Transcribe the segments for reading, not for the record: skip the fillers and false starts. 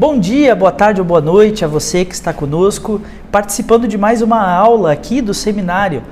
Bom dia, boa tarde ou boa noite a você que está conosco, participando de mais uma aula aqui do seminário.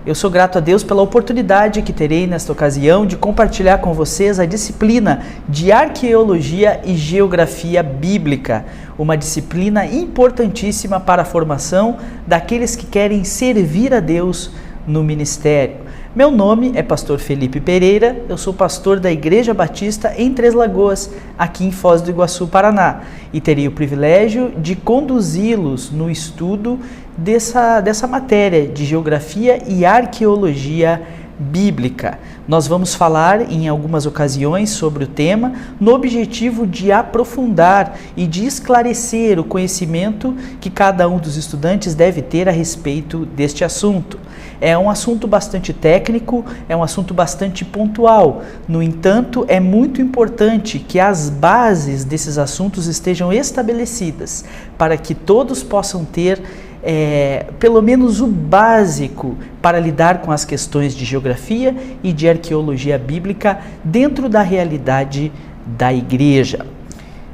Eu sou grato a Deus pela oportunidade que terei nesta ocasião de compartilhar com vocês a disciplina de Arqueologia e Geografia Bíblica, uma disciplina importantíssima para a formação daqueles que querem servir a Deus no ministério. Meu nome é Pastor Felipe Pereira, eu sou pastor da Igreja Batista em Três Lagoas, aqui em Foz do Iguaçu, Paraná, e terei o privilégio de conduzi-los no estudo dessa matéria de Geografia e Arqueologia Bíblica. Nós vamos falar em algumas ocasiões sobre o tema, no objetivo de aprofundar e de esclarecer o conhecimento que cada um dos estudantes deve ter a respeito deste assunto. É um assunto bastante técnico, é um assunto bastante pontual. No entanto, é muito importante que as bases desses assuntos estejam estabelecidas para que todos possam ter pelo menos o básico para lidar com as questões de geografia e de arqueologia bíblica dentro da realidade da igreja.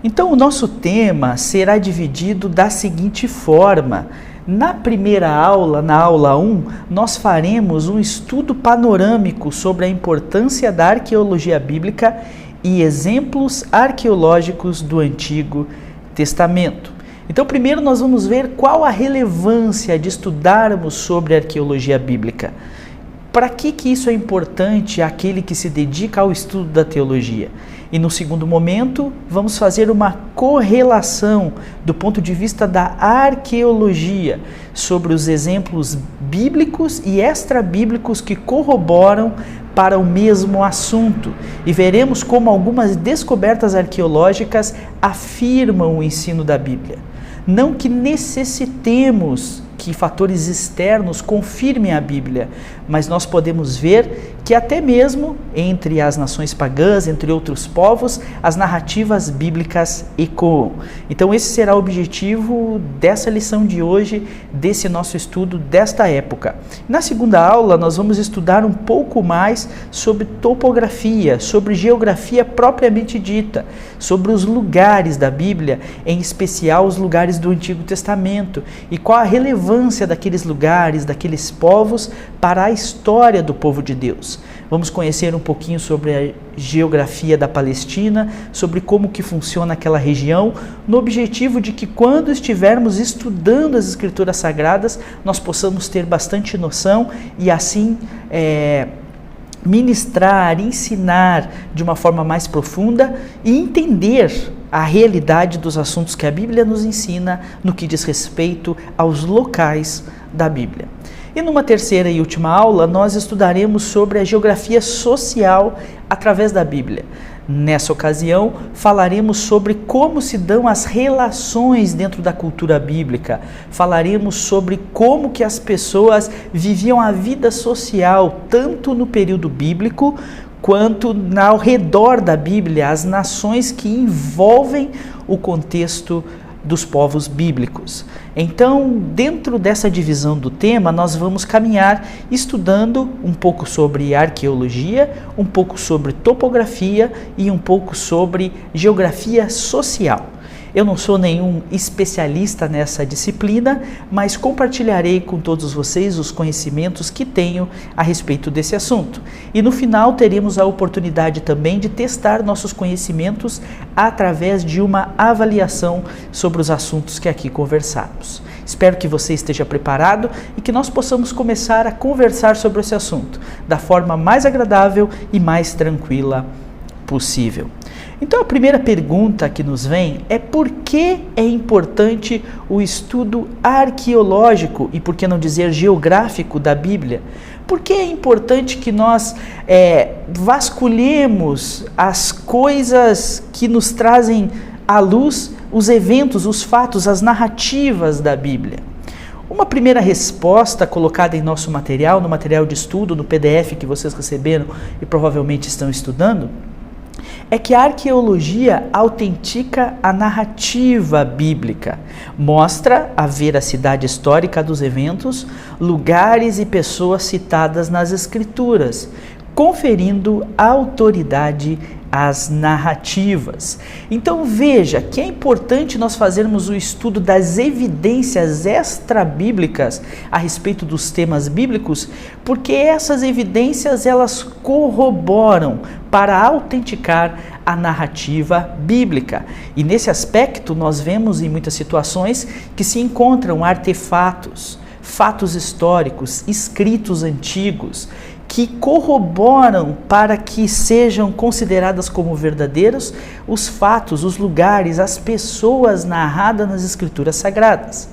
Então, o nosso tema será dividido da seguinte forma. Na primeira aula, na aula 1, nós faremos um estudo panorâmico sobre a importância da arqueologia bíblica e exemplos arqueológicos do Antigo Testamento. Então, primeiro nós vamos ver qual a relevância de estudarmos sobre arqueologia bíblica. Para que isso é importante àquele que se dedica ao estudo da teologia? E no segundo momento, vamos fazer uma correlação do ponto de vista da arqueologia sobre os exemplos bíblicos e extra-bíblicos que corroboram para o mesmo assunto. E veremos como algumas descobertas arqueológicas afirmam o ensino da Bíblia. Não que necessitemos que fatores externos confirmem a Bíblia, mas nós podemos ver que até mesmo entre as nações pagãs, entre outros povos, as narrativas bíblicas ecoam. Então esse será o objetivo dessa lição de hoje, desse nosso estudo desta época. Na segunda aula nós vamos estudar um pouco mais sobre topografia, sobre geografia propriamente dita, sobre os lugares da Bíblia, em especial os lugares do Antigo Testamento, e qual a relevância daqueles lugares, daqueles povos para a história do povo de Deus. Vamos conhecer um pouquinho sobre a geografia da Palestina, sobre como que funciona aquela região, no objetivo de que quando estivermos estudando as Escrituras Sagradas, nós possamos ter bastante noção e assim ministrar, ensinar de uma forma mais profunda e entender a realidade dos assuntos que a Bíblia nos ensina no que diz respeito aos locais da Bíblia. E numa terceira e última aula, nós estudaremos sobre a geografia social através da Bíblia. Nessa ocasião, falaremos sobre como se dão as relações dentro da cultura bíblica. Falaremos sobre como que as pessoas viviam a vida social, tanto no período bíblico, quanto ao redor da Bíblia, as nações que envolvem o contexto dos povos bíblicos. Então, dentro dessa divisão do tema, nós vamos caminhar estudando um pouco sobre arqueologia, um pouco sobre topografia e um pouco sobre geografia social. Eu não sou nenhum especialista nessa disciplina, mas compartilharei com todos vocês os conhecimentos que tenho a respeito desse assunto. E no final teremos a oportunidade também de testar nossos conhecimentos através de uma avaliação sobre os assuntos que aqui conversamos. Espero que você esteja preparado e que nós possamos começar a conversar sobre esse assunto da forma mais agradável e mais tranquila possível. Então a primeira pergunta que nos vem é por que é importante o estudo arqueológico e por que não dizer geográfico da Bíblia? Por que é importante que nós vasculhemos as coisas que nos trazem à luz os eventos, os fatos, as narrativas da Bíblia? Uma primeira resposta colocada em nosso material, no material de estudo, no PDF que vocês receberam e provavelmente estão estudando, é que a arqueologia autentica a narrativa bíblica, mostra a veracidade histórica dos eventos, lugares e pessoas citadas nas Escrituras, conferindo autoridade as narrativas. Então veja que é importante nós fazermos o estudo das evidências extra-bíblicas a respeito dos temas bíblicos, porque essas evidências elas corroboram para autenticar a narrativa bíblica. E nesse aspecto nós vemos em muitas situações que se encontram artefatos, fatos históricos, escritos antigos, que corroboram para que sejam consideradas como verdadeiros os fatos, os lugares, as pessoas narradas nas Escrituras Sagradas.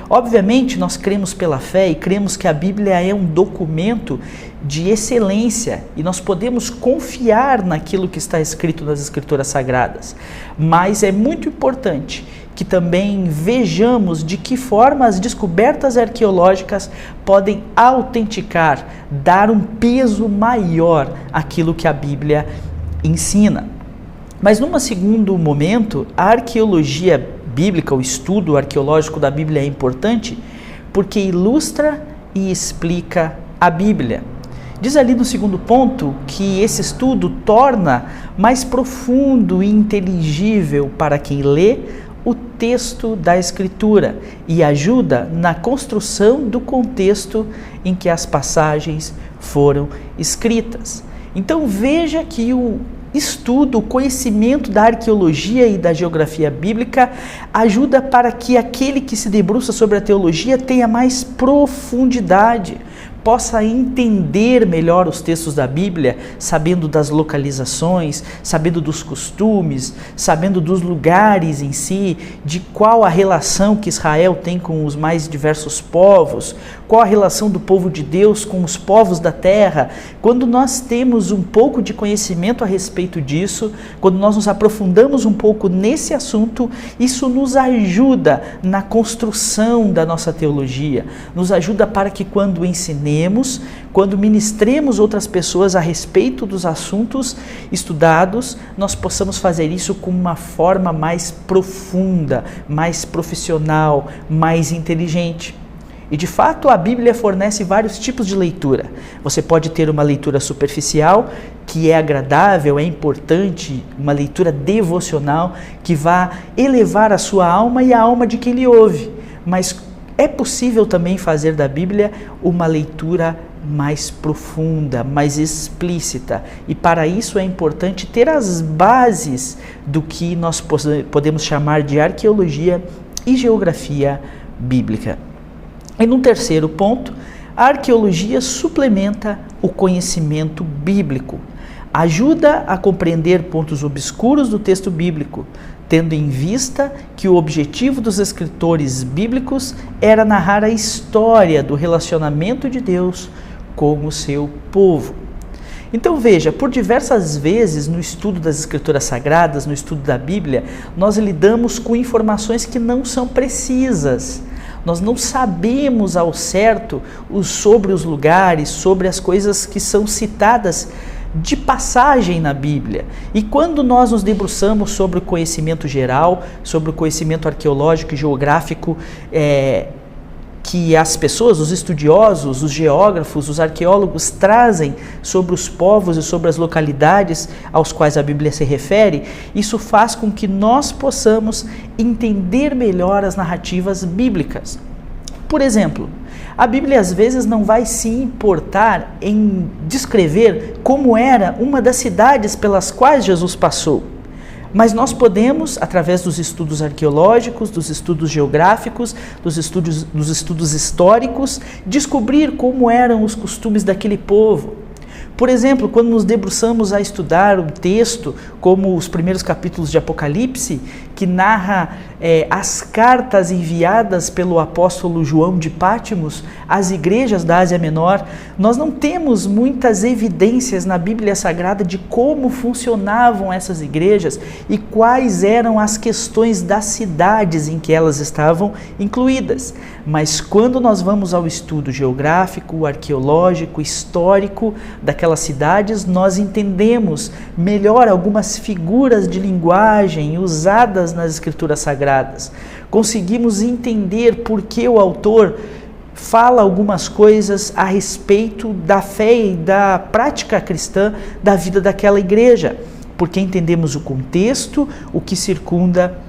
Obviamente, nós cremos pela fé e cremos que a Bíblia é um documento de excelência e nós podemos confiar naquilo que está escrito nas Escrituras Sagradas. Mas é muito importante que também vejamos de que forma as descobertas arqueológicas podem autenticar, dar um peso maior àquilo que a Bíblia ensina. Mas num segundo momento, a arqueologia bíblica, o estudo arqueológico da Bíblia é importante porque ilustra e explica a Bíblia. Diz ali no segundo ponto que esse estudo torna mais profundo e inteligível para quem lê o texto da Escritura e ajuda na construção do contexto em que as passagens foram escritas. Então veja que o estudo, o conhecimento da arqueologia e da geografia bíblica ajuda para que aquele que se debruça sobre a teologia tenha mais profundidade, possa entender melhor os textos da Bíblia, sabendo das localizações, sabendo dos costumes, sabendo dos lugares em si, de qual a relação que Israel tem com os mais diversos povos, qual a relação do povo de Deus com os povos da terra. Quando nós temos um pouco de conhecimento a respeito disso, quando nós nos aprofundamos um pouco nesse assunto, isso nos ajuda na construção da nossa teologia, nos ajuda para que quando ensinemos, quando ministremos outras pessoas a respeito dos assuntos estudados, nós possamos fazer isso com uma forma mais profunda, mais profissional, mais inteligente. E de fato a Bíblia fornece vários tipos de leitura. Você pode ter uma leitura superficial, que é agradável, é importante, uma leitura devocional, que vá elevar a sua alma e a alma de quem lhe ouve. Mas é possível também fazer da Bíblia uma leitura mais profunda, mais explícita. E para isso é importante ter as bases do que nós podemos chamar de arqueologia e geografia bíblica. E num terceiro ponto, a arqueologia suplementa o conhecimento bíblico, ajuda a compreender pontos obscuros do texto bíblico, tendo em vista que o objetivo dos escritores bíblicos era narrar a história do relacionamento de Deus com o seu povo. Então veja, por diversas vezes no estudo das Escrituras Sagradas, no estudo da Bíblia, nós lidamos com informações que não são precisas. Nós não sabemos ao certo sobre os lugares, sobre as coisas que são citadas de passagem na Bíblia. E quando nós nos debruçamos sobre o conhecimento geral, sobre o conhecimento arqueológico e geográfico, que as pessoas, os estudiosos, os geógrafos, os arqueólogos trazem sobre os povos e sobre as localidades aos quais a Bíblia se refere, isso faz com que nós possamos entender melhor as narrativas bíblicas. Por exemplo, a Bíblia às vezes não vai se importar em descrever como era uma das cidades pelas quais Jesus passou. Mas nós podemos, através dos estudos arqueológicos, dos estudos geográficos, dos estudos históricos, descobrir como eram os costumes daquele povo. Por exemplo, quando nos debruçamos a estudar um texto, como os primeiros capítulos de Apocalipse, que narra as cartas enviadas pelo apóstolo João de Pátimos às igrejas da Ásia Menor, nós não temos muitas evidências na Bíblia Sagrada de como funcionavam essas igrejas e quais eram as questões das cidades em que elas estavam incluídas. Mas quando nós vamos ao estudo geográfico, arqueológico, histórico daquelas cidades, nós entendemos melhor algumas figuras de linguagem usadas nas Escrituras Sagradas. Conseguimos entender por que o autor fala algumas coisas a respeito da fé e da prática cristã da vida daquela igreja. porque entendemos o contexto, o que circunda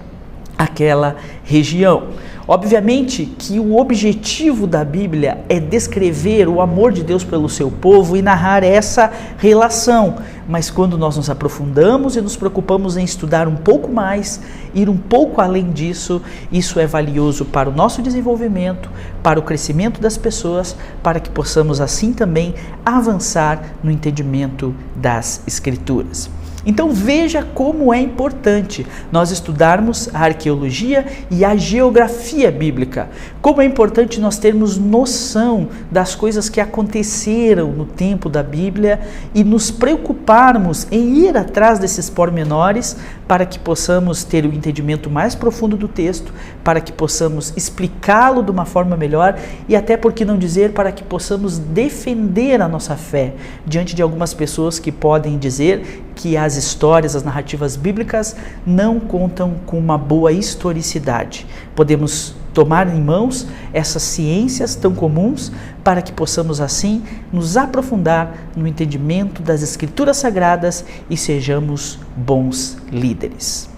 aquela região. Obviamente que o objetivo da Bíblia é descrever o amor de Deus pelo seu povo e narrar essa relação, mas quando nós nos aprofundamos e nos preocupamos em estudar um pouco mais, ir um pouco além disso, isso é valioso para o nosso desenvolvimento, para o crescimento das pessoas, para que possamos assim também avançar no entendimento das Escrituras. Então veja como é importante nós estudarmos a arqueologia e a geografia bíblica. Como é importante nós termos noção das coisas que aconteceram no tempo da Bíblia e nos preocuparmos em ir atrás desses pormenores para que possamos ter o entendimento mais profundo do texto, para que possamos explicá-lo de uma forma melhor e até, por que não dizer, para que possamos defender a nossa fé diante de algumas pessoas que podem dizer que as histórias, as narrativas bíblicas não contam com uma boa historicidade. Podemos tomar em mãos essas ciências tão comuns para que possamos assim nos aprofundar no entendimento das Escrituras Sagradas e sejamos bons líderes.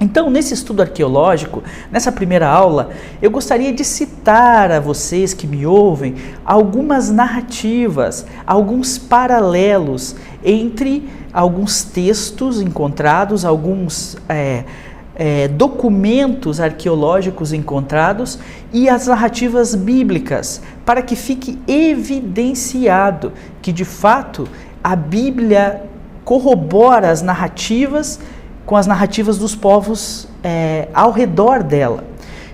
Então, nesse estudo arqueológico, nessa primeira aula, eu gostaria de citar a vocês que me ouvem algumas narrativas, alguns paralelos entre alguns textos encontrados, alguns documentos arqueológicos encontrados e as narrativas bíblicas, para que fique evidenciado que, de fato, a Bíblia corrobora as narrativas com as narrativas dos povos ao redor dela.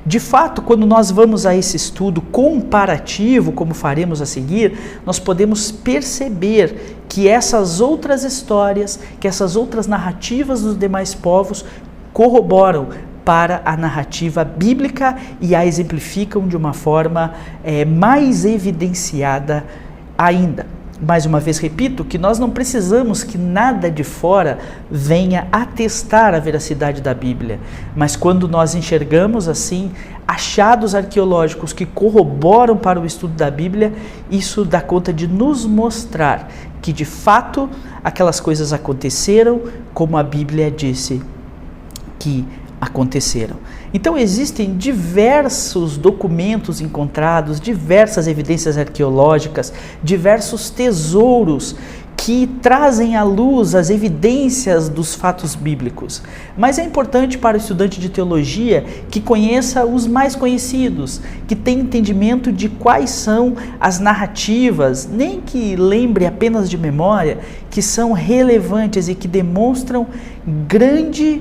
De fato, quando nós vamos a esse estudo comparativo, como faremos a seguir, nós podemos perceber que essas outras histórias, que essas outras narrativas dos demais povos corroboram para a narrativa bíblica e a exemplificam de uma forma mais evidenciada ainda. Mais uma vez repito que nós não precisamos que nada de fora venha atestar a veracidade da Bíblia, mas quando nós enxergamos assim achados arqueológicos que corroboram para o estudo da Bíblia, isso dá conta de nos mostrar que de fato aquelas coisas aconteceram como a Bíblia disse que aconteceram. Então existem diversos documentos encontrados, diversas evidências arqueológicas, diversos tesouros que trazem à luz as evidências dos fatos bíblicos. Mas é importante para o estudante de teologia que conheça os mais conhecidos, que tenha entendimento de quais são as narrativas, nem que lembre apenas de memória, que são relevantes e que demonstram grande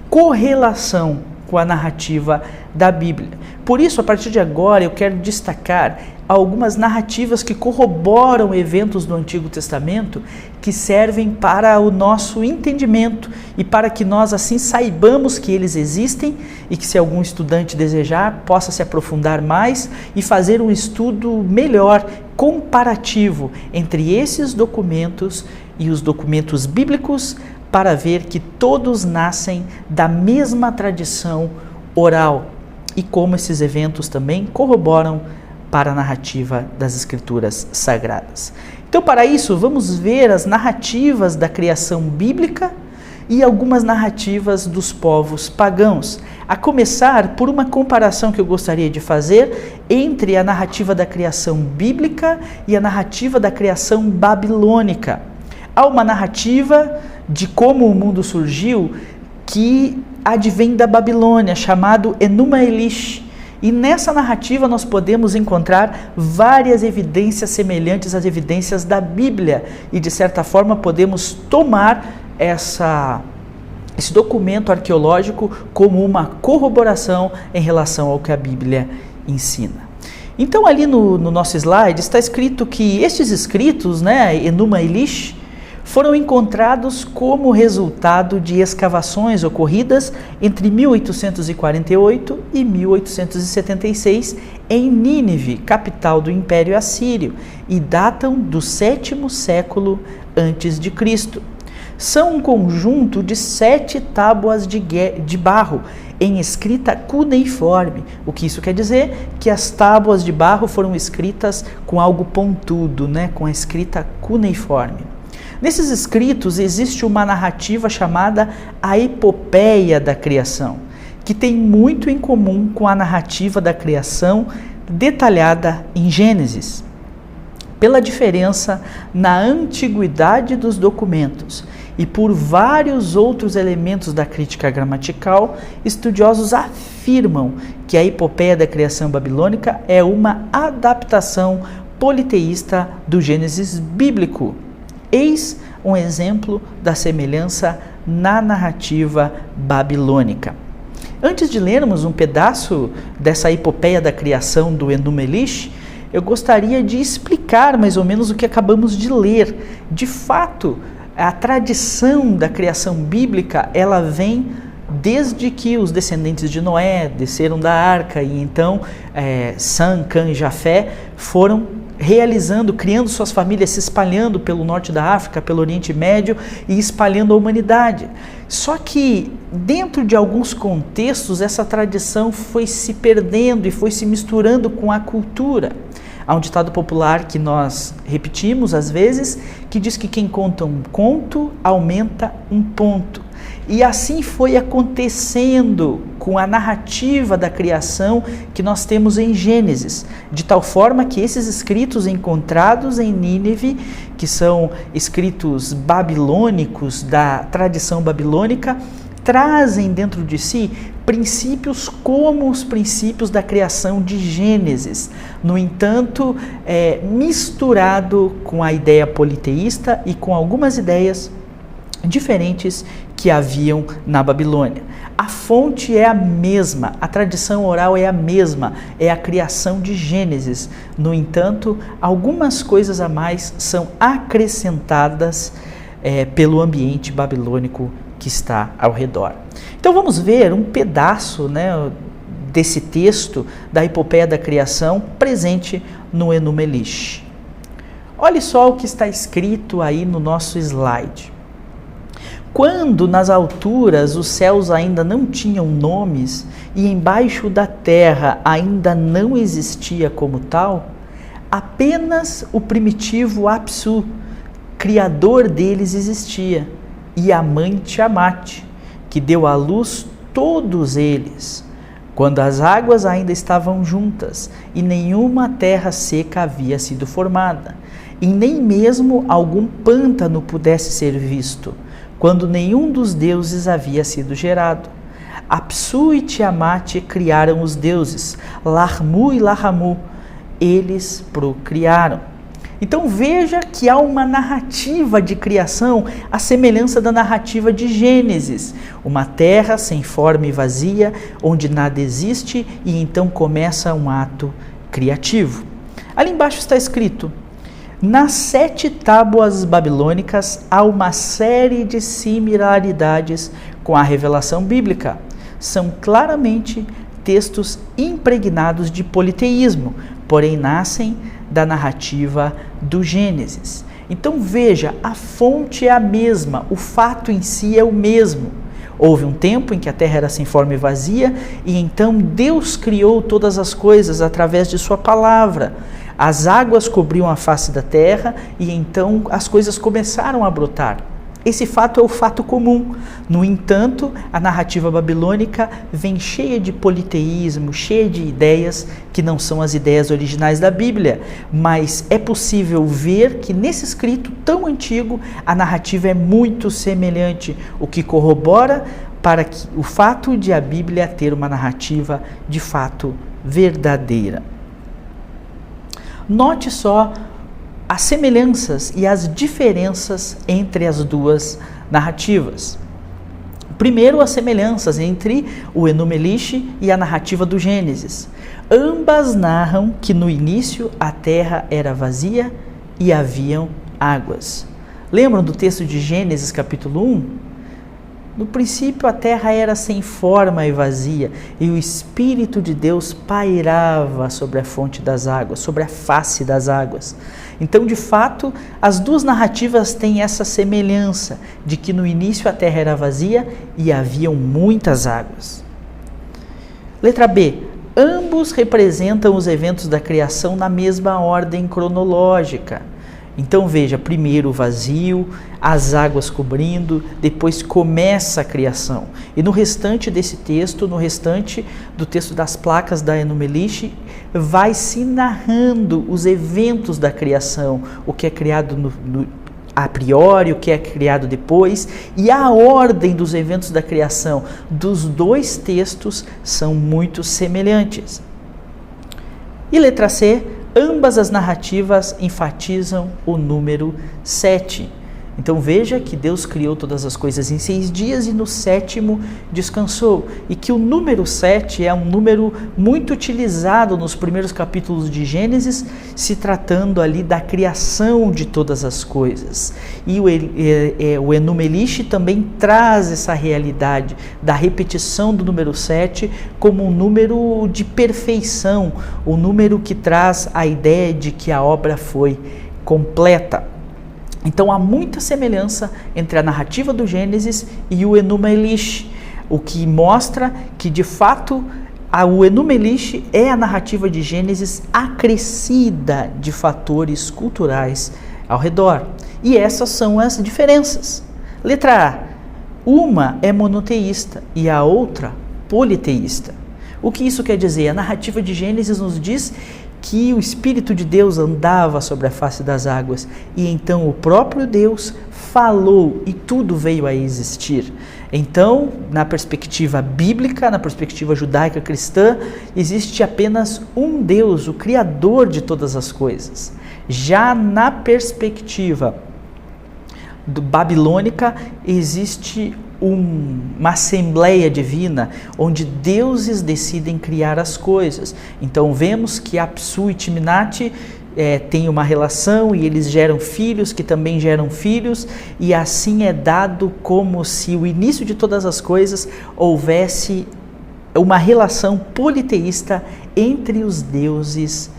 correlação com a narrativa da Bíblia. Por isso, a partir de agora, eu quero destacar algumas narrativas que corroboram eventos do Antigo Testamento que servem para o nosso entendimento e para que nós assim saibamos que eles existem e que, se algum estudante desejar, possa se aprofundar mais e fazer um estudo melhor, comparativo entre esses documentos e os documentos bíblicos, para ver que todos nascem da mesma tradição oral e como esses eventos também corroboram para a narrativa das Escrituras Sagradas. Então, para isso, vamos ver as narrativas da criação bíblica e algumas narrativas dos povos pagãos, a começar por uma comparação que eu gostaria de fazer entre a narrativa da criação bíblica e a narrativa da criação babilônica. Há uma narrativa de como o mundo surgiu que advém da Babilônia, chamado Enuma Elish. E nessa narrativa nós podemos encontrar várias evidências semelhantes às evidências da Bíblia. E de certa forma podemos tomar esse documento arqueológico como uma corroboração em relação ao que a Bíblia ensina. Então ali no nosso slide está escrito que estes escritos, Enuma Elish, foram encontrados como resultado de escavações ocorridas entre 1848 e 1876 em Nínive, capital do Império Assírio, e datam do 7º século a.C. São um conjunto de 7 tábuas de barro em escrita cuneiforme. O que isso quer dizer? Que as tábuas de barro foram escritas com algo pontudo, com a escrita cuneiforme. Nesses escritos existe uma narrativa chamada a epopeia da criação, que tem muito em comum com a narrativa da criação detalhada em Gênesis. Pela diferença na antiguidade dos documentos e por vários outros elementos da crítica gramatical, estudiosos afirmam que a epopeia da criação babilônica é uma adaptação politeísta do Gênesis bíblico. Eis um exemplo da semelhança na narrativa babilônica. Antes de lermos um pedaço dessa epopeia da criação do Enuma Elish, eu gostaria de explicar mais ou menos o que acabamos de ler. De fato, a tradição da criação bíblica, ela vem desde que os descendentes de Noé desceram da arca e então Sam, Cã e Jafé foram realizando, criando suas famílias, se espalhando pelo norte da África, pelo Oriente Médio e espalhando a humanidade. Só que dentro de alguns contextos essa tradição foi se perdendo e foi se misturando com a cultura. Há um ditado popular que nós repetimos às vezes, que diz que quem conta um conto aumenta um ponto. E assim foi acontecendo com a narrativa da criação que nós temos em Gênesis, de tal forma que esses escritos encontrados em Nínive, que são escritos babilônicos da tradição babilônica, trazem dentro de si princípios como os princípios da criação de Gênesis. No entanto, misturado com a ideia politeísta e com algumas ideias diferentes que haviam na Babilônia. A fonte é a mesma, a tradição oral é a mesma, é a criação de Gênesis. No entanto, algumas coisas a mais são acrescentadas pelo ambiente babilônico que está ao redor. Então vamos ver um pedaço, desse texto da epopeia da criação presente no Enuma Elish. Olhe só o que está escrito aí no nosso slide. Quando nas alturas os céus ainda não tinham nomes e embaixo da terra ainda não existia como tal, apenas o primitivo Apsu, criador deles, existia, e a mãe Tiamat, que deu à luz todos eles, quando as águas ainda estavam juntas e nenhuma terra seca havia sido formada, e nem mesmo algum pântano pudesse ser visto, quando nenhum dos deuses havia sido gerado. Apsu e Tiamat criaram os deuses, Larmu e Lahamu, eles procriaram. Então veja que há uma narrativa de criação à semelhança da narrativa de Gênesis. Uma terra sem forma e vazia, onde nada existe e então começa um ato criativo. Ali embaixo está escrito: nas 7 tábuas babilônicas há uma série de similaridades com a revelação bíblica. São claramente textos impregnados de politeísmo, porém nascem da narrativa do Gênesis. Então veja, a fonte é a mesma, o fato em si é o mesmo. Houve um tempo em que a terra era sem forma e vazia, e então Deus criou todas as coisas através de sua palavra. As águas cobriam a face da terra, e então as coisas começaram a brotar. Esse fato é o fato comum. No entanto, a narrativa babilônica vem cheia de politeísmo, cheia de ideias que não são as ideias originais da Bíblia, mas é possível ver que nesse escrito tão antigo a narrativa é muito semelhante, o que corrobora para que o fato de a Bíblia ter uma narrativa de fato verdadeira. Note só as semelhanças e as diferenças entre as duas narrativas. Primeiro, as semelhanças entre o Enuma Elish e a narrativa do Gênesis. Ambas narram que no início a terra era vazia e haviam águas. Lembram do texto de Gênesis capítulo 1? No princípio a terra era sem forma e vazia, e o Espírito de Deus pairava sobre a fonte das águas, sobre a face das águas. Então, de fato, as duas narrativas têm essa semelhança, de que no início a terra era vazia e haviam muitas águas. Letra B. Ambos representam os eventos da criação na mesma ordem cronológica. Então veja, primeiro o vazio, as águas cobrindo, depois começa a criação. E no restante desse texto, no restante do texto das placas da Enuma Elish, vai se narrando os eventos da criação, o que é criado a priori, o que é criado depois, e a ordem dos eventos da criação dos dois textos são muito semelhantes. E letra C, ambas as narrativas enfatizam o número 7. Então veja que Deus criou todas as coisas em 6 dias e no 7º descansou. E que o número 7 é um número muito utilizado nos primeiros capítulos de Gênesis, se tratando ali da criação de todas as coisas. E o Enuma Elish também traz essa realidade da repetição do número 7 como um número de perfeição, um número que traz a ideia de que a obra foi completa. Então há muita semelhança entre a narrativa do Gênesis e o Enuma Elish, o que mostra que de fato o Enuma Elish é a narrativa de Gênesis acrescida de fatores culturais ao redor. E essas são as diferenças. Letra A, uma é monoteísta e a outra politeísta. O que isso quer dizer? A narrativa de Gênesis nos diz que o Espírito de Deus andava sobre a face das águas e então o próprio Deus falou e tudo veio a existir. Então, na perspectiva bíblica, na perspectiva judaica cristã, existe apenas um Deus, o Criador de todas as coisas. Já na perspectiva babilônica, existe uma assembleia divina, onde deuses decidem criar as coisas. Então vemos que Apsu e Timnat têm uma relação e eles geram filhos que também geram filhos, e assim é dado como se o início de todas as coisas houvesse uma relação politeísta entre os deuses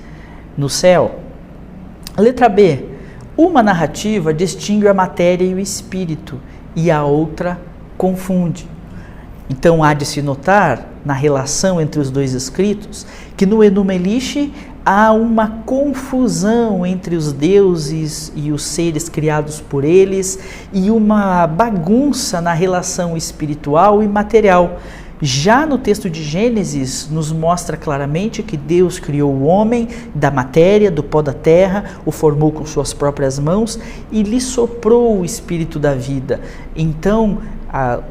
no céu. Letra B. Uma narrativa distingue a matéria e o espírito, e a outra confunde. Então há de se notar, na relação entre os dois escritos, que no Enuma Elish há uma confusão entre os deuses e os seres criados por eles, e uma bagunça na relação espiritual e material. Já no texto de Gênesis, nos mostra claramente que Deus criou o homem da matéria, do pó da terra, o formou com suas próprias mãos e lhe soprou o espírito da vida. Então,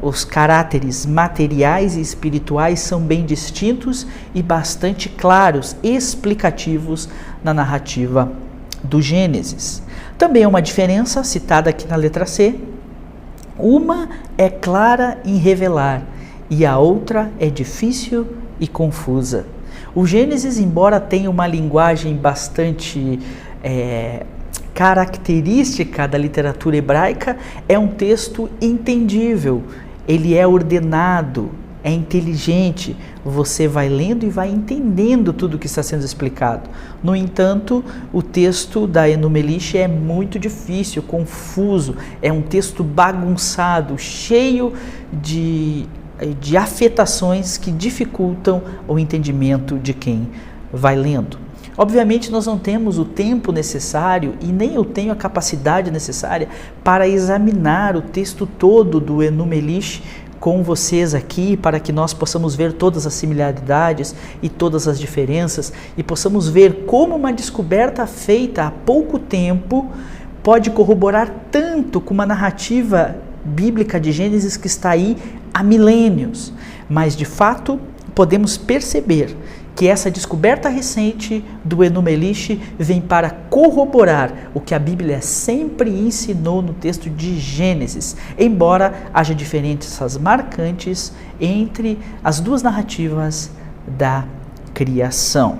os caráteres materiais e espirituais são bem distintos e bastante claros, explicativos na narrativa do Gênesis. Também é uma diferença citada aqui na letra C. Uma é clara em revelar e a outra é difícil e confusa. O Gênesis, embora tenha uma linguagem bastante característica da literatura hebraica, é um texto entendível, ele é ordenado, é inteligente, você vai lendo e vai entendendo tudo o que está sendo explicado. No entanto, o texto da Enuma Elish é muito difícil, confuso, é um texto bagunçado, cheio de afetações que dificultam o entendimento de quem vai lendo. Obviamente nós não temos o tempo necessário e nem eu tenho a capacidade necessária para examinar o texto todo do Enuma Elish com vocês aqui, para que nós possamos ver todas as similaridades e todas as diferenças e possamos ver como uma descoberta feita há pouco tempo pode corroborar tanto com uma narrativa bíblica de Gênesis que está aí há milênios. Mas de fato podemos perceber que essa descoberta recente do Enuma Elish vem para corroborar o que a Bíblia sempre ensinou no texto de Gênesis, embora haja diferenças marcantes entre as duas narrativas da criação.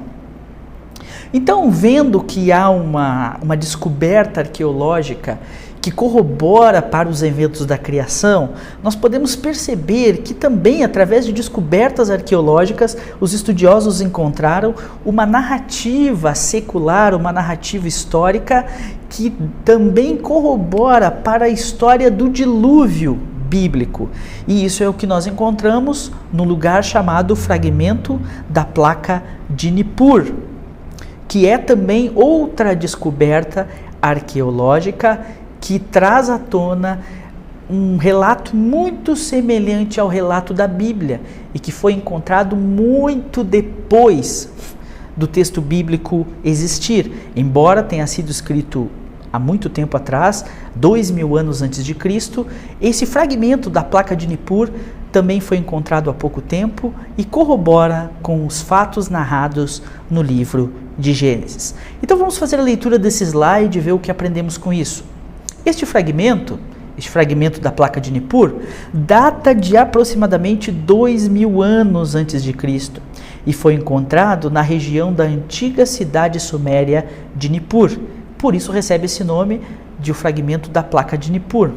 Então, vendo que há uma descoberta arqueológica que corrobora para os eventos da criação, nós podemos perceber que também, através de descobertas arqueológicas, os estudiosos encontraram uma narrativa secular, uma narrativa histórica que também corrobora para a história do dilúvio bíblico. E isso é o que nós encontramos no lugar chamado Fragmento da Placa de Nippur, que é também outra descoberta arqueológica que traz à tona um relato muito semelhante ao relato da Bíblia e que foi encontrado muito depois do texto bíblico existir, embora tenha sido escrito há muito tempo atrás, 2000 anos antes de Cristo. Esse fragmento da placa de Nippur também foi encontrado há pouco tempo e corrobora com os fatos narrados no livro de Gênesis. Então vamos fazer a leitura desse slide e ver o que aprendemos com isso. Este fragmento da placa de Nippur data de aproximadamente 2000 anos antes de Cristo e foi encontrado na região da antiga cidade suméria de Nippur. Por isso recebe esse nome de o fragmento da placa de Nippur.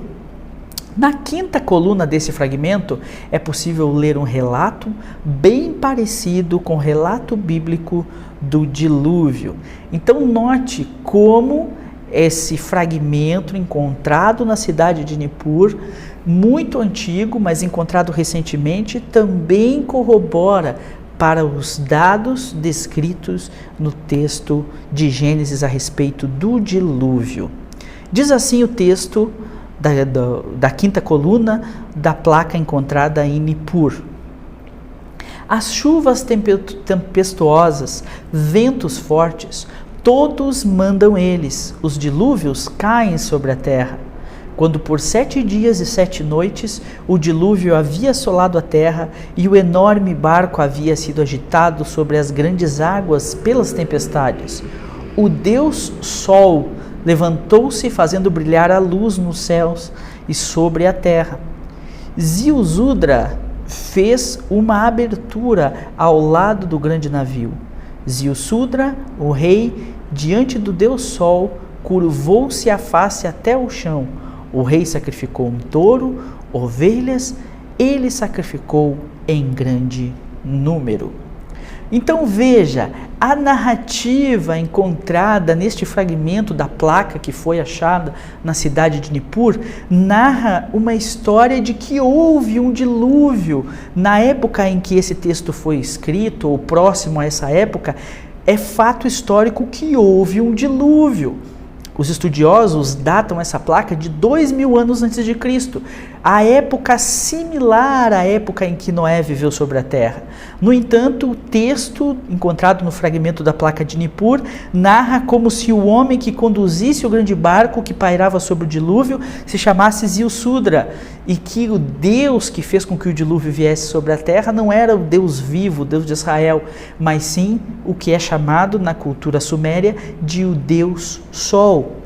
Na quinta coluna desse fragmento é possível ler um relato bem parecido com o relato bíblico do dilúvio. Então note como esse fragmento encontrado na cidade de Nippur, muito antigo, mas encontrado recentemente, também corrobora para os dados descritos no texto de Gênesis a respeito do dilúvio. Diz assim o texto da quinta coluna da placa encontrada em Nippur. As chuvas tempestuosas, ventos fortes, todos mandam eles, os dilúvios caem sobre a terra. Quando por 7 dias e 7 noites o dilúvio havia assolado a terra e o enorme barco havia sido agitado sobre as grandes águas pelas tempestades, o Deus Sol levantou-se fazendo brilhar a luz nos céus e sobre a terra. Ziusudra fez uma abertura ao lado do grande navio. Ziusudra, o rei, diante do Deus Sol, curvou-se a face até o chão. O rei sacrificou um touro, ovelhas, ele sacrificou em grande número. Então veja, a narrativa encontrada neste fragmento da placa que foi achada na cidade de Nippur narra uma história de que houve um dilúvio. Na época em que esse texto foi escrito, ou próximo a essa época, é fato histórico que houve um dilúvio. Os estudiosos datam essa placa de 2000 anos antes de Cristo, a época similar à época em que Noé viveu sobre a terra. No entanto, o texto encontrado no fragmento da placa de Nippur narra como se o homem que conduzisse o grande barco que pairava sobre o dilúvio se chamasse Ziusudra, e que o Deus que fez com que o dilúvio viesse sobre a terra não era o Deus vivo, o Deus de Israel, mas sim o que é chamado na cultura suméria de o Deus Sol.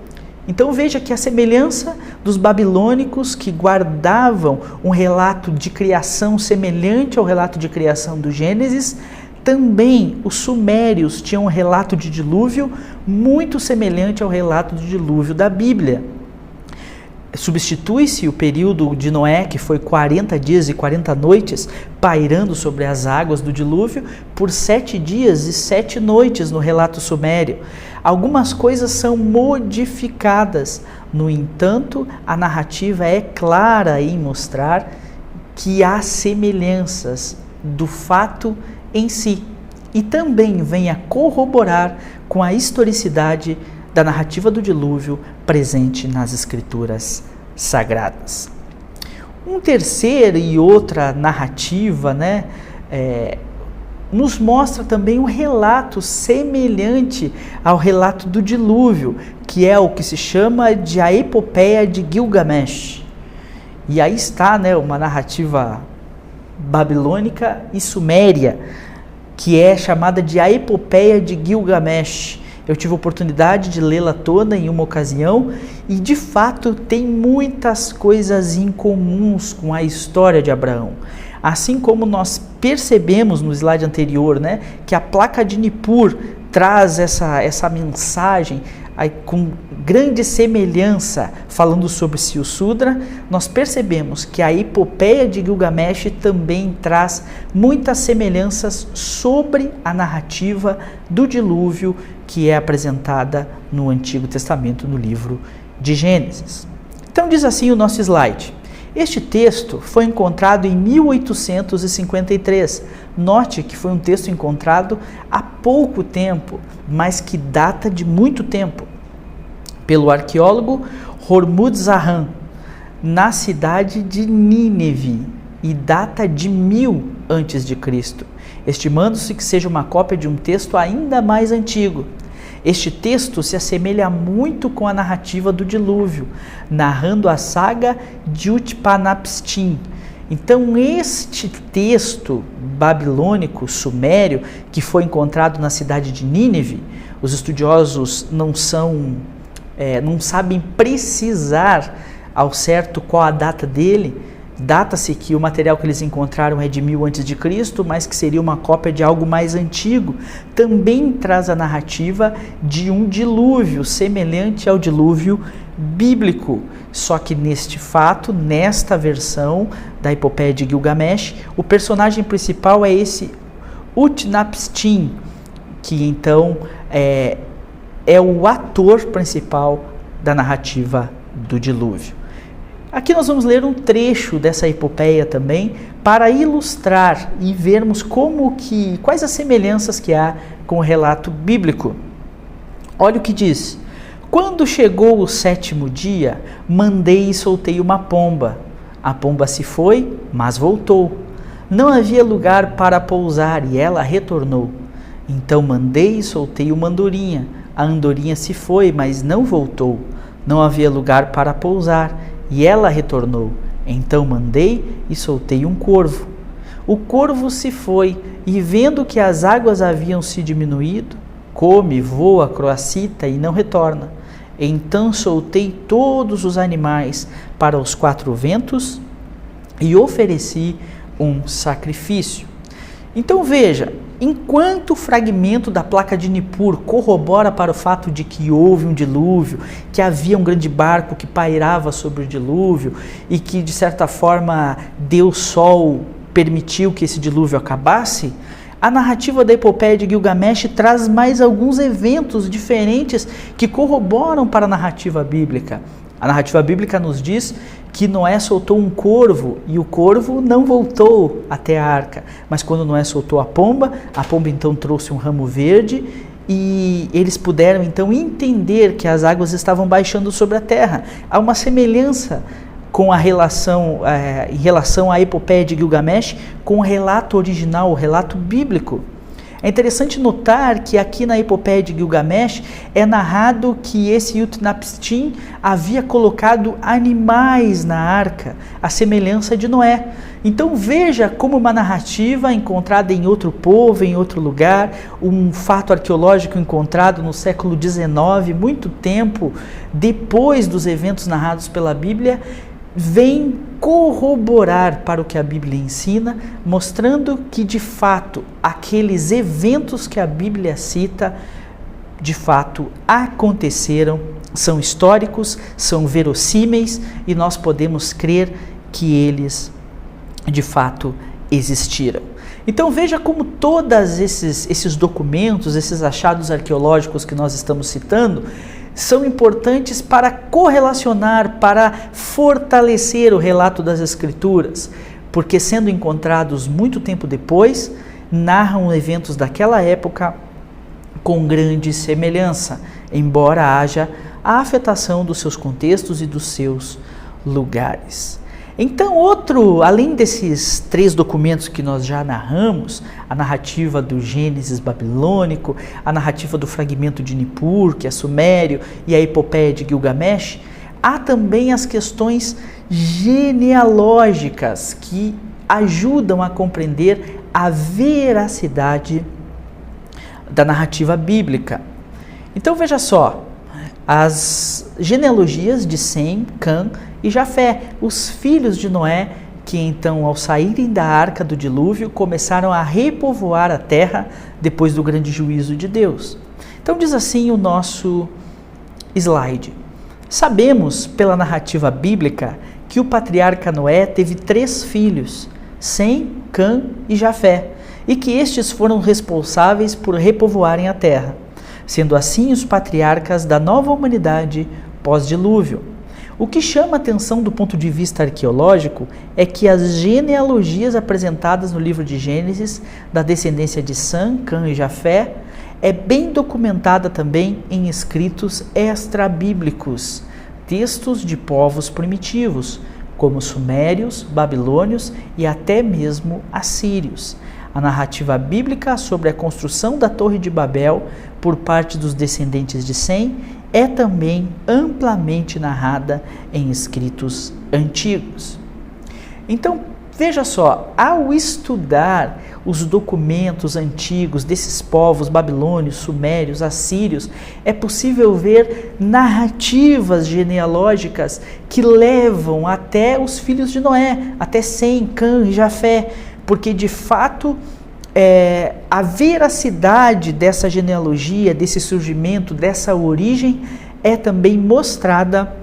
Então veja que a semelhança dos babilônicos que guardavam um relato de criação semelhante ao relato de criação do Gênesis, também os sumérios tinham um relato de dilúvio muito semelhante ao relato de dilúvio da Bíblia. Substitui-se o período de Noé, que foi 40 dias e 40 noites, pairando sobre as águas do dilúvio, por 7 dias e 7 noites no relato sumério. Algumas coisas são modificadas, no entanto, a narrativa é clara em mostrar que há semelhanças do fato em si, e também vem a corroborar com a historicidade da narrativa do dilúvio presente nas escrituras sagradas. Um terceiro e outra narrativa, nos mostra também um relato semelhante ao relato do dilúvio, que é o que se chama de a epopeia de Gilgamesh. E aí está, uma narrativa babilônica e suméria, que é chamada de a epopeia de Gilgamesh. Eu tive a oportunidade de lê-la toda em uma ocasião e, de fato, tem muitas coisas incomuns com a história de Abraão. Assim como nós percebemos no slide anterior, que a placa de Nippur traz essa mensagem com grande semelhança, falando sobre Ziusudra, nós percebemos que a epopeia de Gilgamesh também traz muitas semelhanças sobre a narrativa do dilúvio que é apresentada no Antigo Testamento, no livro de Gênesis. Então diz assim o nosso slide. Este texto foi encontrado em 1853. Note que foi um texto encontrado há pouco tempo, mas que data de muito tempo. pelo arqueólogo Hormuzd Zahan, na cidade de Nínive, e data de 1000 a.C., estimando-se que seja uma cópia de um texto ainda mais antigo. Este texto se assemelha muito com a narrativa do dilúvio, narrando a saga de Utpanapishtim. Então, este texto babilônico, sumério, que foi encontrado na cidade de Nínive, os estudiosos não sabem precisar ao certo qual a data dele. Data-se que o material que eles encontraram é de 1000 a.C., mas que seria uma cópia de algo mais antigo. Também traz a narrativa de um dilúvio, semelhante ao dilúvio bíblico. Só que nesta versão da epopeia de Gilgamesh, o personagem principal é esse Utnapishtim, que então é o ator principal da narrativa do dilúvio. Aqui nós vamos ler um trecho dessa epopeia também, para ilustrar e vermos quais as semelhanças que há com o relato bíblico. Olha o que diz: quando chegou o 7º dia, mandei e soltei uma pomba. A pomba se foi, mas voltou. Não havia lugar para pousar e ela retornou. Então mandei e soltei uma andorinha. A andorinha se foi, mas não voltou. Não havia lugar para pousar e ela retornou. Então mandei e soltei um corvo. O corvo se foi, e vendo que as águas haviam se diminuído, come, voa, croacita e não retorna. Então soltei todos os animais para os 4 ventos e ofereci um sacrifício. Então veja, enquanto o fragmento da placa de Nippur corrobora para o fato de que houve um dilúvio, que havia um grande barco que pairava sobre o dilúvio e que de certa forma Deus Sol permitiu que esse dilúvio acabasse, a narrativa da epopeia de Gilgamesh traz mais alguns eventos diferentes que corroboram para a narrativa bíblica. A narrativa bíblica nos diz que Noé soltou um corvo e o corvo não voltou até a arca. Mas quando Noé soltou a pomba então trouxe um ramo verde e eles puderam então entender que as águas estavam baixando sobre a terra. Há uma semelhança com em relação à epopeia de Gilgamesh com o relato original, o relato bíblico. É interessante notar que aqui na epopeia de Gilgamesh é narrado que esse Utnapishtim havia colocado animais na arca, à semelhança de Noé. Então veja como uma narrativa encontrada em outro povo, em outro lugar, um fato arqueológico encontrado no século XIX, muito tempo depois dos eventos narrados pela Bíblia, vem corroborar para o que a Bíblia ensina, mostrando que de fato aqueles eventos que a Bíblia cita de fato aconteceram, são históricos, são verossímeis e nós podemos crer que eles de fato existiram. Então veja como todos esses documentos, esses achados arqueológicos que nós estamos citando, são importantes para correlacionar, para fortalecer o relato das Escrituras, porque sendo encontrados muito tempo depois, narram eventos daquela época com grande semelhança, embora haja a afetação dos seus contextos e dos seus lugares. Então, além desses 3 documentos que nós já narramos, a narrativa do Gênesis babilônico, a narrativa do fragmento de Nippur, que é sumério, e a epopeia de Gilgamesh, há também as questões genealógicas que ajudam a compreender a veracidade da narrativa bíblica. Então veja só, as genealogias de Sem, Cã e Jafé, os filhos de Noé, que então ao saírem da arca do dilúvio começaram a repovoar a terra depois do grande juízo de Deus. Então diz assim o nosso slide: sabemos pela narrativa bíblica que o patriarca Noé teve 3 filhos, Sem, Cã e Jafé, e que estes foram responsáveis por repovoarem a terra, sendo assim os patriarcas da nova humanidade pós-dilúvio. O que chama atenção do ponto de vista arqueológico é que as genealogias apresentadas no livro de Gênesis, da descendência de Sem, Cã e Jafé, é bem documentada também em escritos extrabíblicos, textos de povos primitivos, como sumérios, babilônios e até mesmo assírios. A narrativa bíblica sobre a construção da Torre de Babel por parte dos descendentes de Sem é também amplamente narrada em escritos antigos. Então, veja só, ao estudar os documentos antigos desses povos babilônios, sumérios, assírios, é possível ver narrativas genealógicas que levam até os filhos de Noé, até Sem, Cã e Jafé, porque de fato a veracidade dessa genealogia, desse surgimento, dessa origem, é também mostrada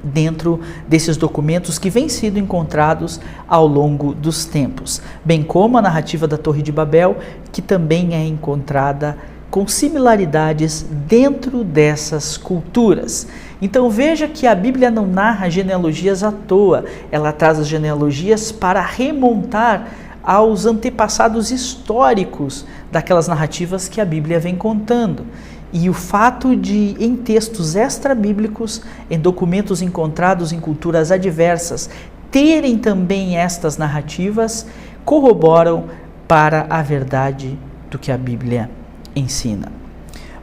dentro desses documentos que vêm sendo encontrados ao longo dos tempos, bem como a narrativa da Torre de Babel, que também é encontrada com similaridades dentro dessas culturas. Então veja que a Bíblia não narra genealogias à toa, ela traz as genealogias para remontar aos antepassados históricos daquelas narrativas que a Bíblia vem contando. E o fato de, em textos extra-bíblicos, em documentos encontrados em culturas adversas, terem também estas narrativas, corroboram para a verdade do que a Bíblia ensina.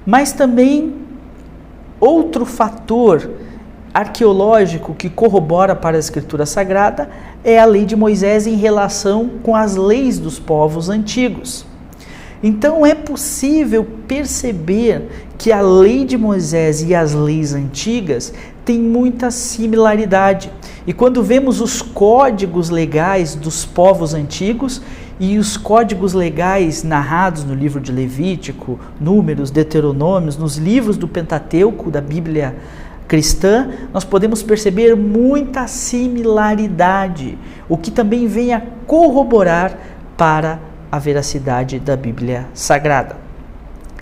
Mas também outro fator arqueológico que corrobora para a Escritura Sagrada é a lei de Moisés em relação com as leis dos povos antigos. Então é possível perceber que a lei de Moisés e as leis antigas têm muita similaridade. E quando vemos os códigos legais dos povos antigos e os códigos legais narrados no livro de Levítico, Números, Deuteronômios, nos livros do Pentateuco, da Bíblia cristã, nós podemos perceber muita similaridade, o que também vem a corroborar para a veracidade da Bíblia Sagrada.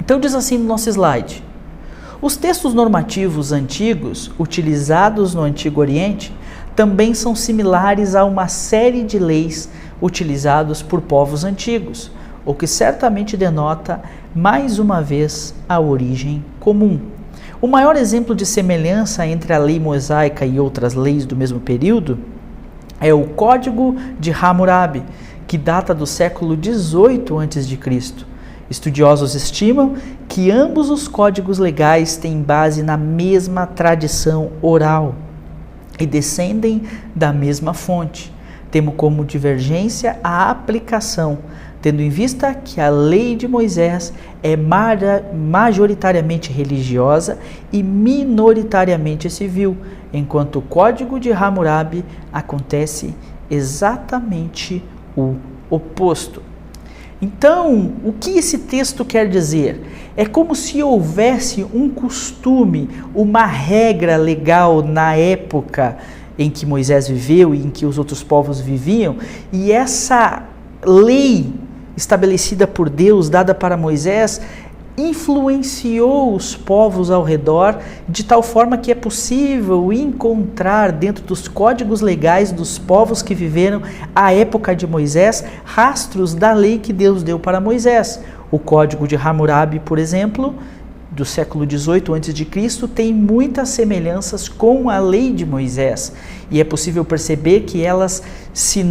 Então diz assim no nosso slide: os textos normativos antigos, utilizados no Antigo Oriente, também são similares a uma série de leis utilizados por povos antigos, o que certamente denota, mais uma vez, a origem comum. O maior exemplo de semelhança entre a lei mosaica e outras leis do mesmo período é o Código de Hammurabi, que data do século XVIII a.C. Estudiosos estimam que ambos os códigos legais têm base na mesma tradição oral e descendem da mesma fonte, tendo como divergência a aplicação, tendo em vista que a lei de Moisés é majoritariamente religiosa e minoritariamente civil, enquanto o Código de Hammurabi acontece exatamente o oposto. Então, o que esse texto quer dizer? É como se houvesse um costume, uma regra legal na época em que Moisés viveu e em que os outros povos viviam, e essa lei estabelecida por Deus, dada para Moisés, influenciou os povos ao redor de tal forma que é possível encontrar dentro dos códigos legais dos povos que viveram à época de Moisés rastros da lei que Deus deu para Moisés. O Código de Hammurabi, por exemplo, do século XVIII a.C., tem muitas semelhanças com a lei de Moisés. E é possível perceber que elas, se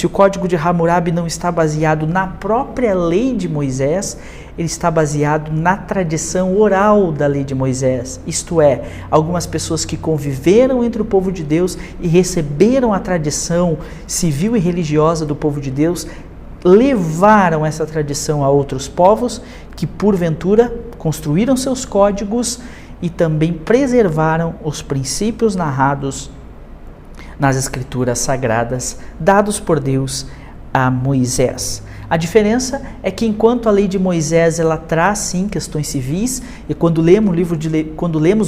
o Código de Hammurabi não está baseado na própria lei de Moisés, ele está baseado na tradição oral da lei de Moisés. Isto é, algumas pessoas que conviveram entre o povo de Deus e receberam a tradição civil e religiosa do povo de Deus, levaram essa tradição a outros povos que, porventura, construíram seus códigos e também preservaram os princípios narrados nas Escrituras Sagradas, dados por Deus a Moisés. A diferença é que enquanto a lei de Moisés ela traz sim questões civis, e quando lemos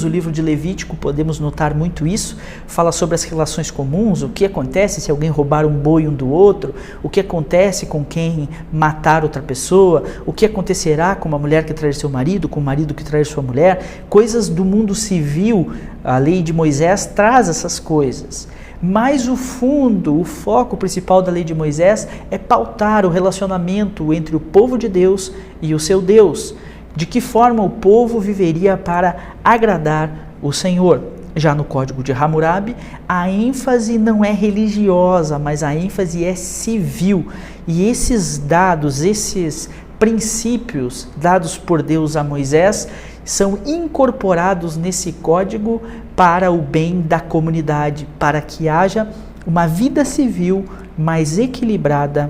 o livro de Levítico podemos notar muito isso, fala sobre as relações comuns, o que acontece se alguém roubar um boi um do outro, o que acontece com quem matar outra pessoa, o que acontecerá com uma mulher que trair seu marido, com um marido que trair sua mulher, coisas do mundo civil. A lei de Moisés traz essas coisas. Mas o foco principal da lei de Moisés é pautar o relacionamento entre o povo de Deus e o seu Deus. de que forma o povo viveria para agradar o Senhor. Já no Código de Hammurabi, a ênfase não é religiosa, mas a ênfase é civil. E esses dados, esses princípios dados por Deus a Moisés, são incorporados nesse código para o bem da comunidade, para que haja uma vida civil mais equilibrada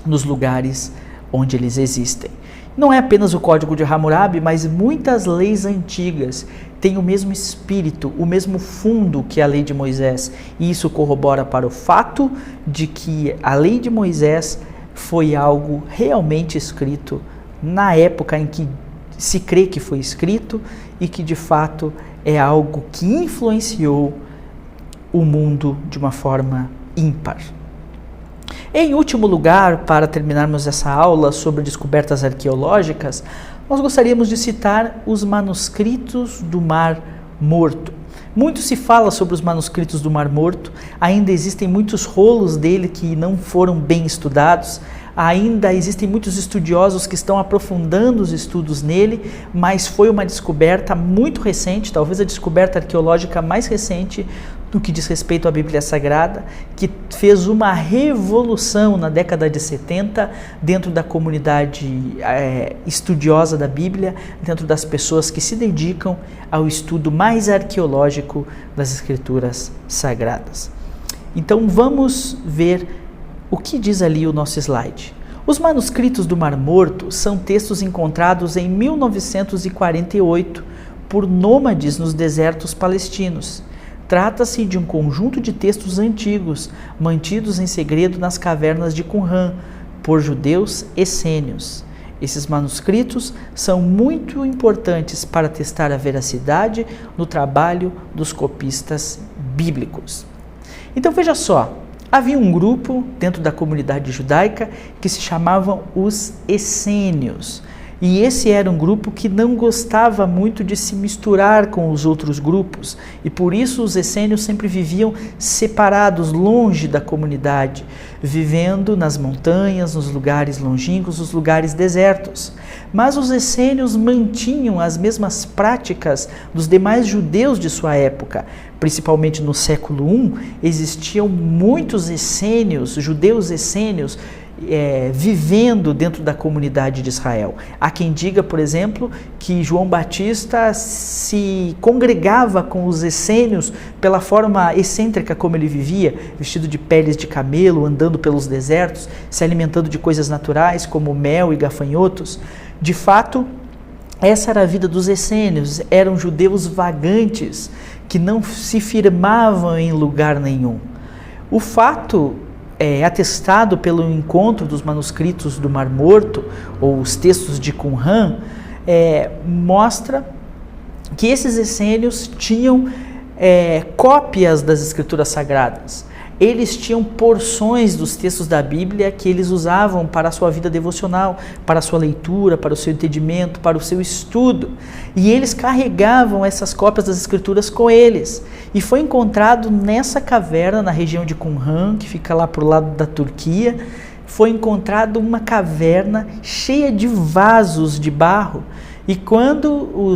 nos lugares onde eles existem. Não é apenas o Código de Hammurabi, mas muitas leis antigas têm o mesmo espírito, o mesmo fundo que a lei de Moisés. E isso corrobora para o fato de que a lei de Moisés foi algo realmente escrito na época em que se crê que foi escrito e que de fato é algo que influenciou o mundo de uma forma ímpar. Em último lugar, para terminarmos essa aula sobre descobertas arqueológicas, nós gostaríamos de citar os manuscritos do Mar Morto. Muito se fala sobre os manuscritos do Mar Morto, ainda existem muitos rolos dele que não foram bem estudados, ainda existem muitos estudiosos que estão aprofundando os estudos nele, mas foi uma descoberta muito recente, talvez a descoberta arqueológica mais recente no que diz respeito à Bíblia Sagrada, que fez uma revolução na década de 70 dentro da comunidade estudiosa da Bíblia, dentro das pessoas que se dedicam ao estudo mais arqueológico das Escrituras Sagradas. Então vamos ver o que diz ali o nosso slide. Os manuscritos do Mar Morto são textos encontrados em 1948 por nômades nos desertos palestinos. Trata-se de um conjunto de textos antigos, mantidos em segredo nas cavernas de Qumran, por judeus essênios. Esses manuscritos são muito importantes para testar a veracidade no trabalho dos copistas bíblicos. Então veja só, havia um grupo dentro da comunidade judaica que se chamavam os essênios. E esse era um grupo que não gostava muito de se misturar com os outros grupos, e por isso os essênios sempre viviam separados, longe da comunidade, vivendo nas montanhas, nos lugares longínquos, nos lugares desertos. Mas os essênios mantinham as mesmas práticas dos demais judeus de sua época. Principalmente no século I, existiam muitos essênios, judeus essênios, vivendo dentro da comunidade de Israel. Há quem diga, por exemplo, que João Batista se congregava com os essênios pela forma excêntrica como ele vivia, vestido de peles de camelo, andando pelos desertos, se alimentando de coisas naturais como mel e gafanhotos. De fato, essa era a vida dos essênios, eram judeus vagantes que não se firmavam em lugar nenhum. O fato atestado pelo encontro dos manuscritos do Mar Morto, ou os textos de Qumran, mostra que esses essênios tinham cópias das Escrituras Sagradas. Eles tinham porções dos textos da Bíblia que eles usavam para a sua vida devocional, para a sua leitura, para o seu entendimento, para o seu estudo. E eles carregavam essas cópias das Escrituras com eles. E foi encontrado nessa caverna, na região de Qumran, que fica lá para o lado da Turquia, foi encontrado uma caverna cheia de vasos de barro. E quando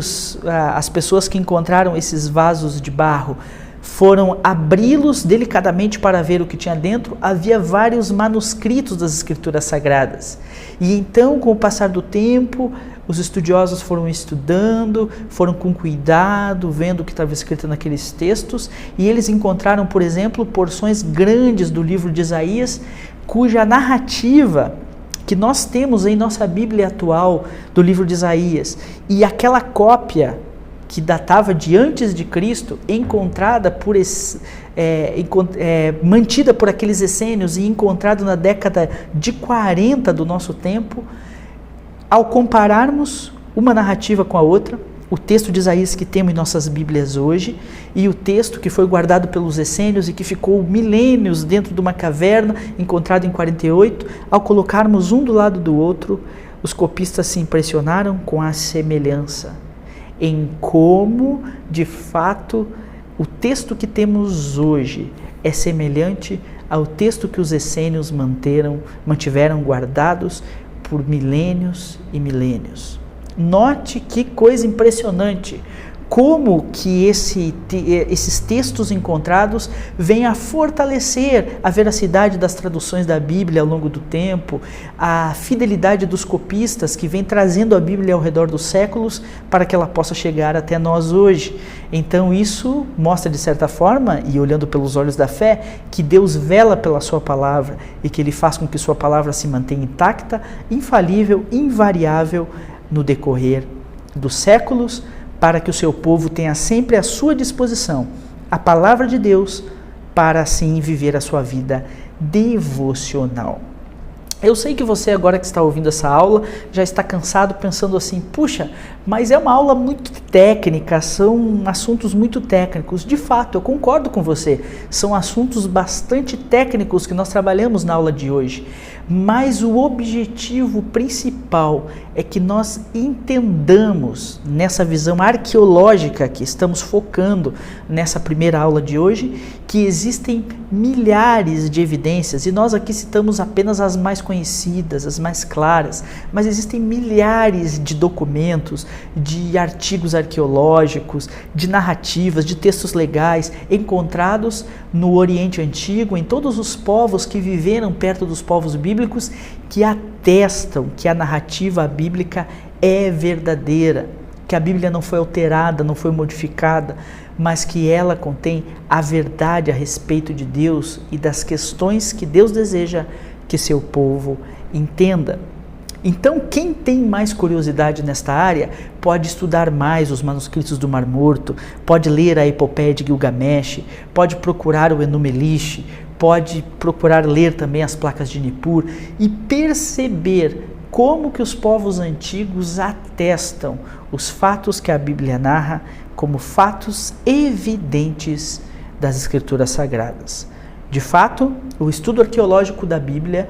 as pessoas que encontraram esses vasos de barro foram abri-los delicadamente para ver o que tinha dentro, havia vários manuscritos das Escrituras Sagradas. E então, com o passar do tempo, os estudiosos foram estudando, foram com cuidado, vendo o que estava escrito naqueles textos, e eles encontraram, por exemplo, porções grandes do livro de Isaías, cuja narrativa que nós temos em nossa Bíblia atual do livro de Isaías, e aquela cópia que datava de antes de Cristo, encontrada mantida por aqueles essênios e encontrado na década de 40 do nosso tempo, ao compararmos uma narrativa com a outra, o texto de Isaías que temos em nossas Bíblias hoje e o texto que foi guardado pelos essênios e que ficou milênios dentro de uma caverna, encontrado em 48, ao colocarmos um do lado do outro, os copistas se impressionaram com a semelhança em como, de fato, o texto que temos hoje é semelhante ao texto que os essênios mantiveram guardados por milênios e milênios. Note que coisa impressionante, como que esses textos encontrados vêm a fortalecer a veracidade das traduções da Bíblia ao longo do tempo, a fidelidade dos copistas que vem trazendo a Bíblia ao redor dos séculos para que ela possa chegar até nós hoje. Então isso mostra de certa forma, e olhando pelos olhos da fé, que Deus vela pela sua palavra e que Ele faz com que sua palavra se mantenha intacta, infalível, invariável no decorrer dos séculos, para que o seu povo tenha sempre à sua disposição a palavra de Deus, para assim viver a sua vida devocional. Eu sei que você, agora que está ouvindo essa aula, já está cansado pensando assim, puxa, mas é uma aula muito técnica, são assuntos muito técnicos. De fato, eu concordo com você, são assuntos bastante técnicos que nós trabalhamos na aula de hoje. Mas o objetivo principal é que nós entendamos, nessa visão arqueológica que estamos focando nessa primeira aula de hoje, que existem milhares de evidências, e nós aqui citamos apenas as mais conhecidas, as mais claras, mas existem milhares de documentos, de artigos arqueológicos, de narrativas, de textos legais encontrados no Oriente Antigo, em todos os povos que viveram perto dos povos bíblicos, que atestam que a narrativa bíblica é verdadeira, que a Bíblia não foi alterada, não foi modificada, mas que ela contém a verdade a respeito de Deus e das questões que Deus deseja que seu povo entenda. Então, quem tem mais curiosidade nesta área pode estudar mais os manuscritos do Mar Morto, pode ler a Epopeia de Gilgamesh, pode procurar o Enuma Elish, pode procurar ler também as placas de Nippur e perceber como que os povos antigos atestam os fatos que a Bíblia narra como fatos evidentes das Escrituras Sagradas. De fato, o estudo arqueológico da Bíblia,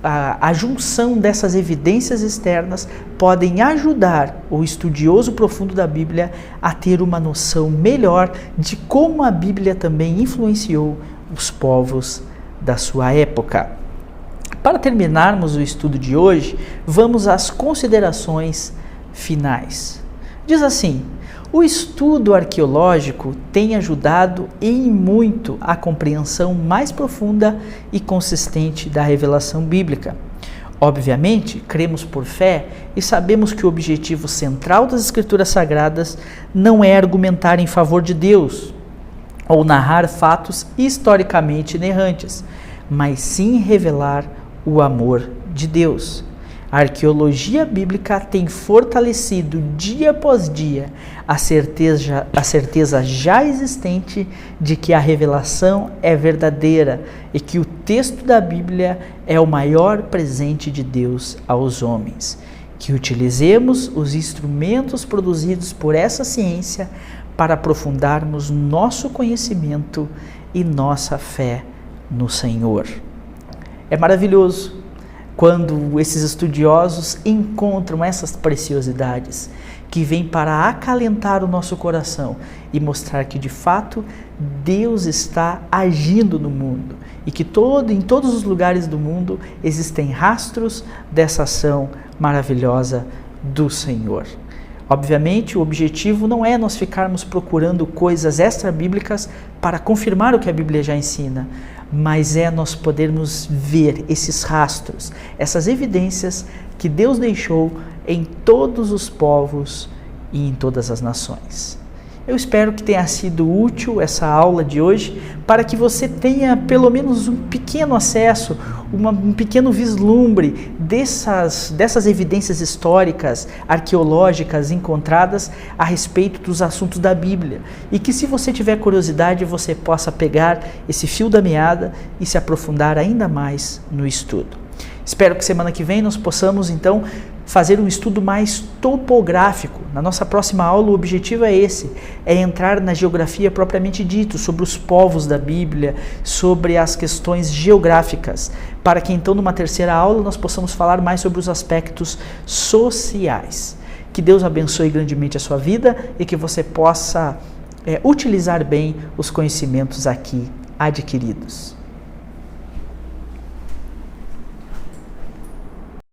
a junção dessas evidências externas podem ajudar o estudioso profundo da Bíblia a ter uma noção melhor de como a Bíblia também influenciou os povos da sua época. Para terminarmos o estudo de hoje, vamos às considerações finais. Diz assim: o estudo arqueológico tem ajudado em muito a compreensão mais profunda e consistente da revelação bíblica. Obviamente, cremos por fé e sabemos que o objetivo central das Escrituras Sagradas não é argumentar em favor de Deus ou narrar fatos historicamente inerrantes, mas sim revelar o amor de Deus. A arqueologia bíblica tem fortalecido dia após dia a certeza já existente de que a revelação é verdadeira e que o texto da Bíblia é o maior presente de Deus aos homens. Que utilizemos os instrumentos produzidos por essa ciência para aprofundarmos nosso conhecimento e nossa fé no Senhor. É maravilhoso quando esses estudiosos encontram essas preciosidades que vêm para acalentar o nosso coração e mostrar que de fato Deus está agindo no mundo e que em todos os lugares do mundo existem rastros dessa ação maravilhosa do Senhor. Obviamente, o objetivo não é nós ficarmos procurando coisas extra-bíblicas para confirmar o que a Bíblia já ensina, mas é nós podermos ver esses rastros, essas evidências que Deus deixou em todos os povos e em todas as nações. Eu espero que tenha sido útil essa aula de hoje para que você tenha pelo menos um pequeno acesso, um pequeno vislumbre dessas evidências históricas, arqueológicas encontradas a respeito dos assuntos da Bíblia. E que, se você tiver curiosidade, você possa pegar esse fio da meada e se aprofundar ainda mais no estudo. Espero que semana que vem nós possamos então fazer um estudo mais topográfico. Na nossa próxima aula o objetivo é esse, é entrar na geografia propriamente dito, sobre os povos da Bíblia, sobre as questões geográficas, para que então numa terceira aula nós possamos falar mais sobre os aspectos sociais. Que Deus abençoe grandemente a sua vida e que você possa utilizar bem os conhecimentos aqui adquiridos.